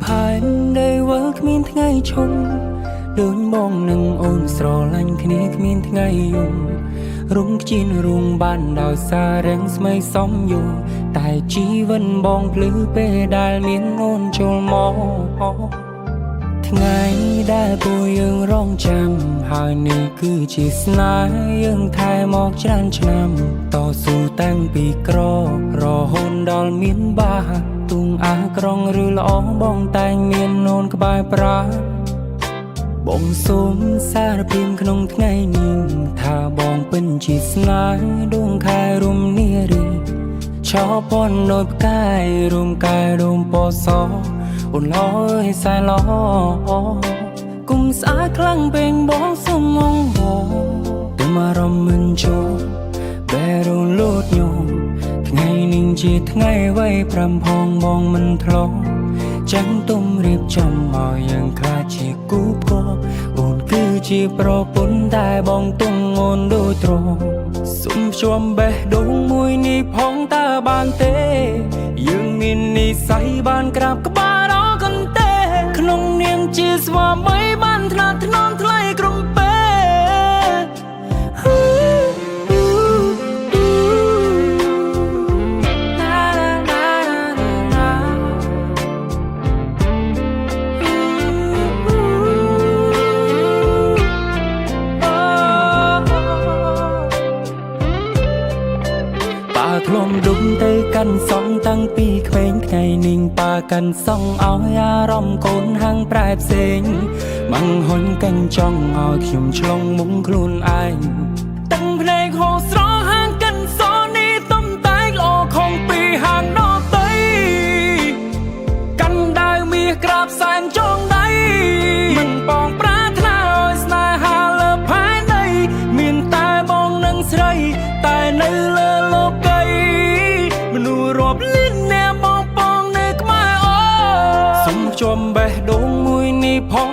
ហើយได้เวิร์กគ្មានថ្ងៃឈប់ដូចបងនឹងអូនស្រឡាញ់គ្នាគ្មានថ្ងៃយំរុំខ្ជិនរុំបានដោយសាររៀងស្មីសំយូរតែជីវិតបងភ្លឺពេលដែលមានអូនចូលមកថ្ងៃដែលពួកយើងរងចាំហើយនេះគឺជាស្នេហ៍យើងថែមកច្រើនឆ្នាំតស៊ូតាំងពីក្ររហូតដល់មានបាទុងអាក្រងឬល្អបងតែងមានអូនក្បែរប្រាបងសូមសារព្រាមក្នុងថ្ងៃនេះថាបងពិនជាស្នេហ៍ដួងខែរុំនារីឆោពន់ដូចផ្កាយរុំកាយរុំពណ៌សអូនឡអើយសែនឡគុំស្អាតខ្លាំងពេញបងសុំងងតែមករំមិនចូលបែរលូតញោមថ្ងៃនេះជាថ្ងៃໄວ5ផងបងមិនធ្លាប់ចាំទុំរៀបចំមកយ៉ាងខ្លាចជាគូគប់អូនគឺជាប្រពន្ធតែបងទុំអូនដូចត្រង់សុំជួមបេះដូងមួយនេះផងតើបានទេយើងមាននិស្ស័យបានក្រាបក្បាលរកន្ទេក្នុងនាមជាស្វាមីបានថ្នាក់ថ្នមថ្លៃក្រុមពេធ្លំដុំទៅកាន់សងតាំងពីក្មេងថ្ងៃនេះប៉ាកាន់សងឲ្យអារម្មណ៍កូនហាំងប្រែផ្សេងម៉ាំងហុញកាញ់ចង់ឲ្យខ្ញុំឆ្លងមុំខ្លួនឯងតាំងភ្នែកហូរស្រហាងកាន់សនេះទំតែងល្អខំពីហាងដតីកាន់ដាវមាសក្រាបសែនចងដៃមិនបងប្រាថ្នាឲ្យស្នេហាលើផែនដីមានតែបងនឹងស្រីតែនៅលើលោកមនុស្សរាប់លានអ្នកបងនៅក្បែរអូសុំជួមបេះដូងមួយនេះផង